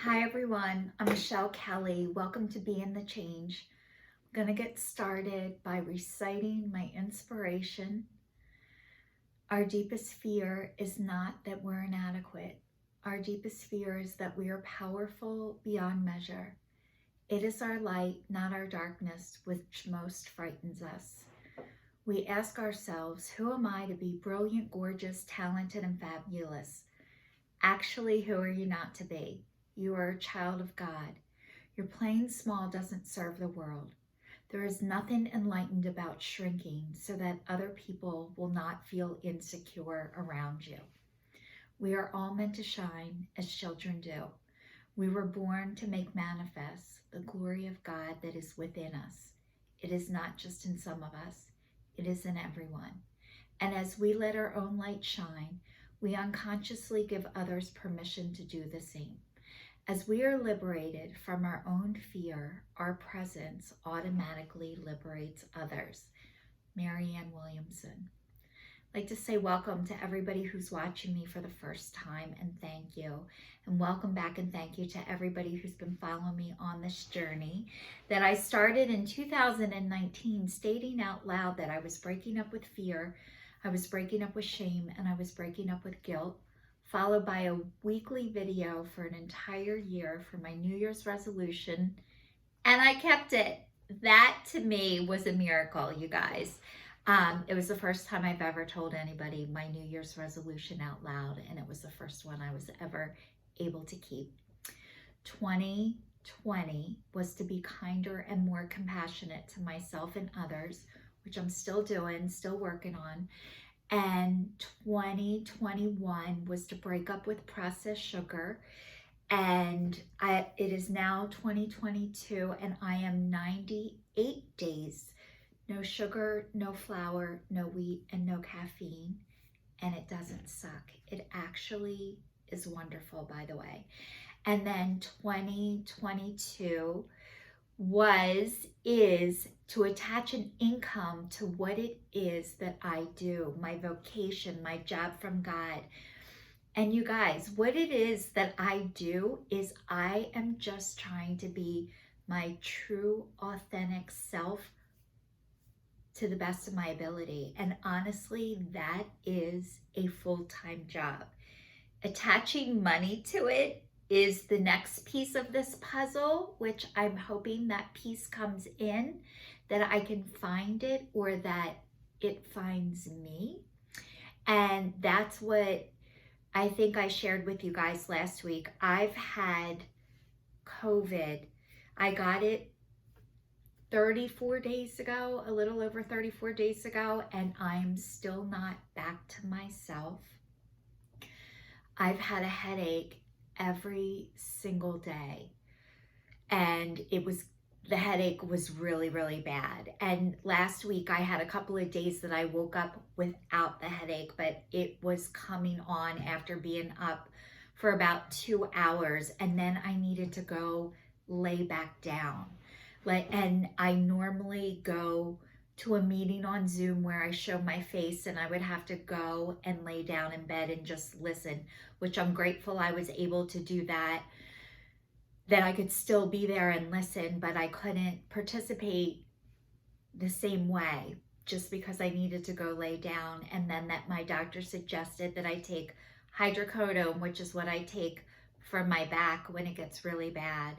Hi everyone, I'm Michelle Kelly. Welcome to Be in the Change. I'm going to get started by reciting my inspiration. Our deepest fear is not that we're inadequate. Our deepest fear is that we are powerful beyond measure. It is our light, not our darkness, which most frightens us. We ask ourselves, who am I to be brilliant, gorgeous, talented, and fabulous? Actually, who are you not to be? You are a child of God. Your playing small doesn't serve the world. There is nothing enlightened about shrinking so that other people will not feel insecure around you. We are all meant to shine as children do. We were born to make manifest the glory of God that is within us. It is not just in some of us, it is in everyone. And as we let our own light shine, we unconsciously give others permission to do the same. As we are liberated from our own fear, our presence automatically liberates others. Marianne Williamson. I'd like to say welcome to everybody who's watching me for the first time, and thank you. And welcome back and thank you to everybody who's been following me on this journey that I started in 2019, stating out loud that I was breaking up with fear, I was breaking up with shame, and I was breaking up with guilt, followed by a weekly video for an entire year for my New Year's resolution, and I kept it. That to me was a miracle, you guys. It was the first time I've ever told anybody my New Year's resolution out loud, and it was the first one I was ever able to keep. 2020 was to be kinder and more compassionate to myself and others, which I'm still doing, still working on. And 2021 was to break up with processed sugar. And it is now 2022 and I am 98 days. No sugar, no flour, no wheat, and no caffeine. And it doesn't suck. It actually is wonderful, by the way. And then 2022 is to attach an income to what it is that I do, my vocation, my job from God. And you guys, what it is that I do is I am just trying to be my true, authentic self to the best of my ability. And honestly, that is a full-time job. Attaching money to it is the next piece of this puzzle, which I'm hoping that piece comes in, that I can find it or that it finds me. And that's what I think I shared with you guys last week. I've had COVID. I got it 34 days ago, a little over 34 days ago, and I'm still not back to myself. I've had a headache every single day, and the headache was really, really bad. And last week I had a couple of days that I woke up without the headache, but it was coming on after being up for about 2 hours, and then I needed to go lay back down. And I normally go to a meeting on Zoom where I show my face, and I would have to go and lay down in bed and just listen, which I'm grateful I was able to do that I could still be there and listen, but I couldn't participate the same way just because I needed to go lay down. And then that my doctor suggested that I take hydrocodone, which is what I take for my back when it gets really bad,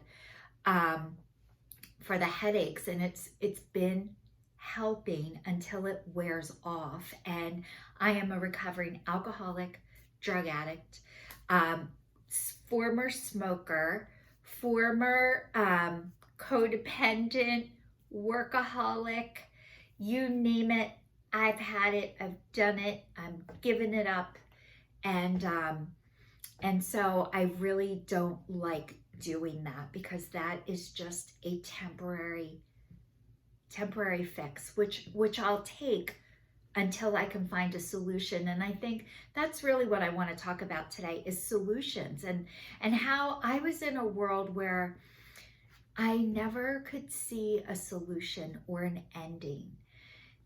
for the headaches. And it's been helping until it wears off. And I am a recovering alcoholic, drug addict, former smoker, former codependent, workaholic, you name it. I've had it, I've done it, I'm giving it up. And so I really don't like doing that, because that is just a temporary fix, which I'll take until I can find a solution. And I think that's really what I want to talk about today, is solutions, and how I was in a world where I never could see a solution or an ending.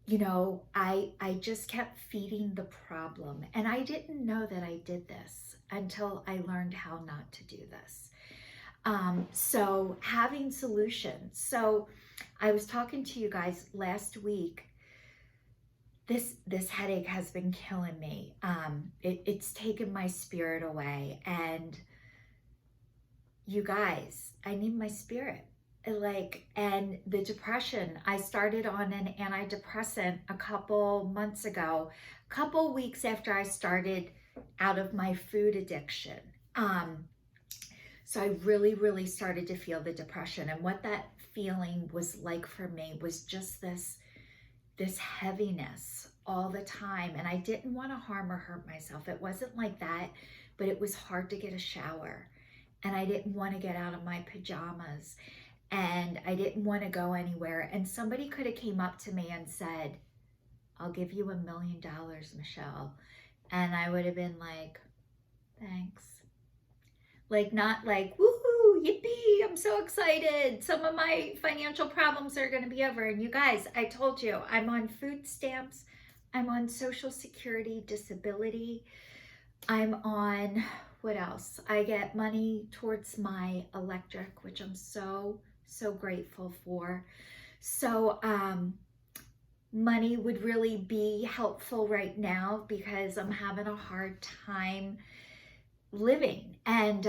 You know, I just kept feeding the problem, and I didn't know that I did this until I learned how not to do this. So having solutions. So I was talking to you guys last week. This headache has been killing me. It's taken my spirit away, and you guys, I need my spirit. And the depression, I started on an antidepressant a couple months ago, a couple weeks after I started out of my food addiction. Um, so I really started to feel the depression, and what that feeling was like for me was just this heaviness all the time. And I didn't want to harm or hurt myself. It wasn't like that, but it was hard to get a shower, and I didn't want to get out of my pajamas, and I didn't want to go anywhere. And somebody could have came up to me and said, "I'll give you $1 million, Michelle." And I would have been like, "Thanks." Like, not like, "Woohoo, yippee, I'm so excited. Some of my financial problems are going to be over." And you guys, I told you, I'm on food stamps. I'm on Social Security, disability. I'm on, what else? I get money towards my electric, which I'm so grateful for. So money would really be helpful right now because I'm having a hard time living, and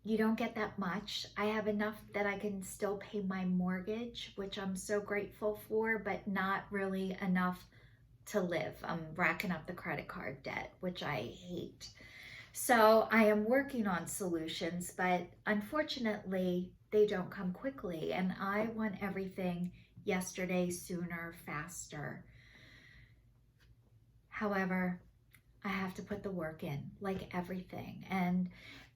you don't get that much. I have enough that I can still pay my mortgage, which I'm so grateful for, but not really enough to live. I'm racking up the credit card debt, which I hate. So I am working on solutions, but unfortunately, they don't come quickly. And I want everything yesterday, sooner, faster. However, I have to put the work in, like everything.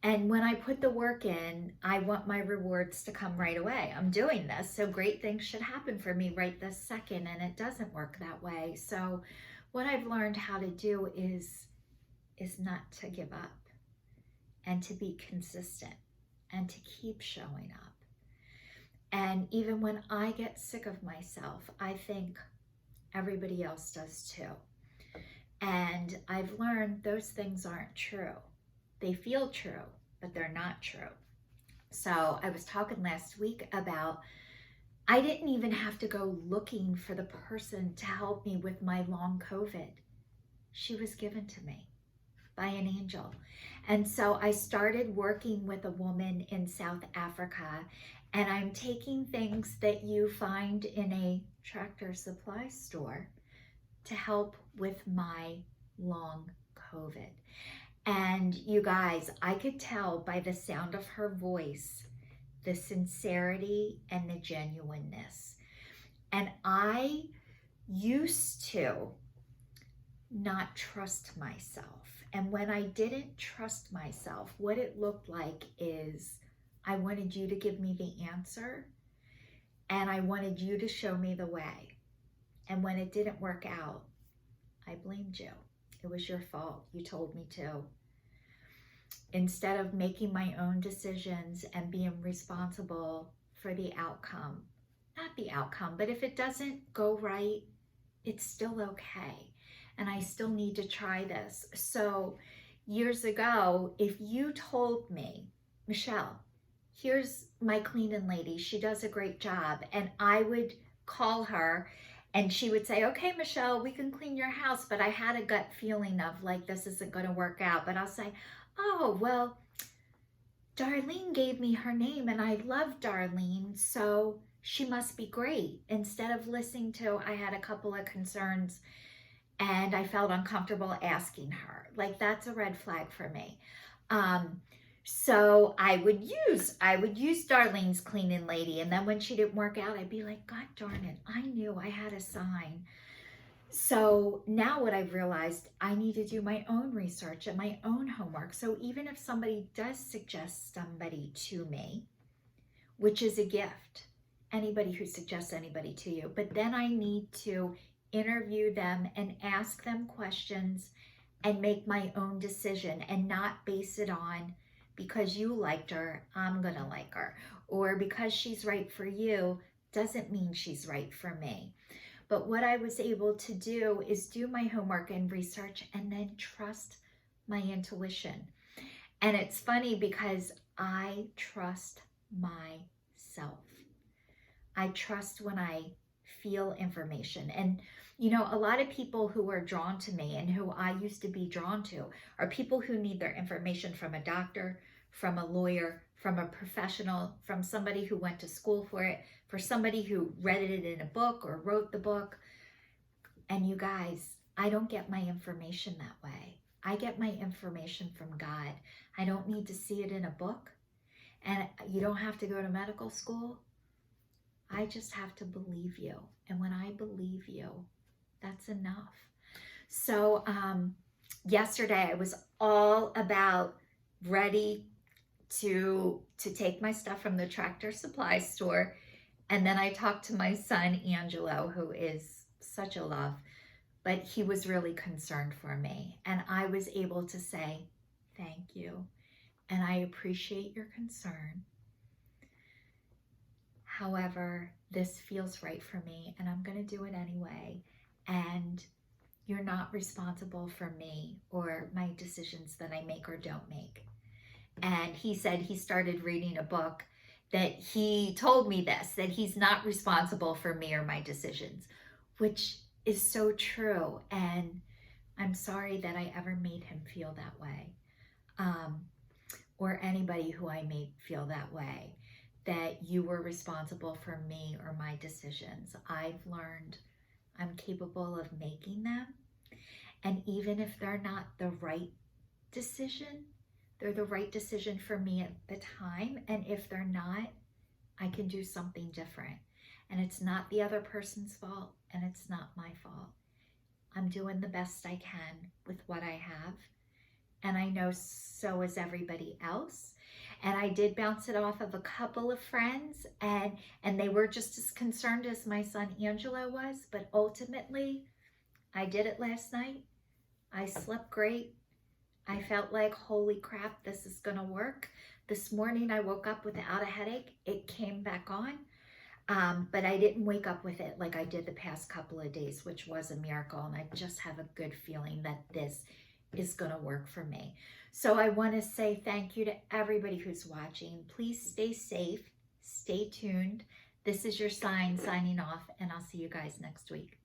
And when I put the work in, I want my rewards to come right away. I'm doing this, so great things should happen for me right this second, and it doesn't work that way. So what I've learned how to do is not to give up, and to be consistent, and to keep showing up. And even when I get sick of myself, I think everybody else does too. And I've learned those things aren't true. They feel true, but they're not true. So I was talking last week about, I didn't even have to go looking for the person to help me with my long COVID. She was given to me by an angel. And so I started working with a woman in South Africa, and I'm taking things that you find in a Tractor Supply store to help with my long COVID. And you guys, I could tell by the sound of her voice, the sincerity and the genuineness. And I used to not trust myself. And when I didn't trust myself, what it looked like is I wanted you to give me the answer, and I wanted you to show me the way. And when it didn't work out, I blamed you. It was your fault. You told me to. Instead of making my own decisions and being responsible for the outcome, not the outcome, but if it doesn't go right, it's still okay. And I still need to try this. So years ago, if you told me, "Michelle, here's my cleaning lady, she does a great job," and I would call her and she would say, "Okay, Michelle, we can clean your house," but I had a gut feeling of like, this isn't going to work out. But I'll say, "Oh, well, Darlene gave me her name and I love Darlene, so she must be great." Instead of listening to, I had a couple of concerns and I felt uncomfortable asking her. Like, that's a red flag for me. So I would use Darlene's cleaning lady, and then when she didn't work out, I'd be like, "God darn it, I knew I had a sign." So now what I've realized, I need to do my own research and my own homework. So even if somebody does suggest somebody to me, which is a gift, anybody who suggests anybody to you, but then I need to interview them and ask them questions and make my own decision, and not base it on, because you liked her, I'm gonna like her, or because she's right for you doesn't mean she's right for me. But what I was able to do is do my homework and research, and then trust my intuition. And it's funny because I trust myself. I trust when I feel information. And, you know, a lot of people who are drawn to me and who I used to be drawn to are people who need their information from a doctor, from a lawyer, from a professional, from somebody who went to school for it, for somebody who read it in a book or wrote the book. And you guys, I don't get my information that way. I get my information from God. I don't need to see it in a book. And you don't have to go to medical school. I just have to believe you. And when I believe you, that's enough. So yesterday I was all about ready to take my stuff from the Tractor Supply store. And then I talked to my son, Angelo, who is such a love, but he was really concerned for me. And I was able to say, thank you. And I appreciate your concern. However, this feels right for me and I'm going to do it anyway. And you're not responsible for me or my decisions that I make or don't make. And he said he started reading a book that he told me this, that he's not responsible for me or my decisions, which is so true. And I'm sorry that I ever made him feel that way, or anybody who I made feel that way, that you were responsible for me or my decisions. I've learned I'm capable of making them. And even if they're not the right decision, they're the right decision for me at the time. And if they're not, I can do something different. And it's not the other person's fault and it's not my fault. I'm doing the best I can with what I have. And I know so is everybody else. And I did bounce it off of a couple of friends and they were just as concerned as my son Angelo was. But ultimately, I did it last night. I slept great. I felt like, holy crap, this is gonna work. This morning I woke up without a headache. It came back on, but I didn't wake up with it like I did the past couple of days, which was a miracle. And I just have a good feeling that this is gonna work for me. So I wanna say thank you to everybody who's watching. Please stay safe, stay tuned. This is your sign signing off, and I'll see you guys next week.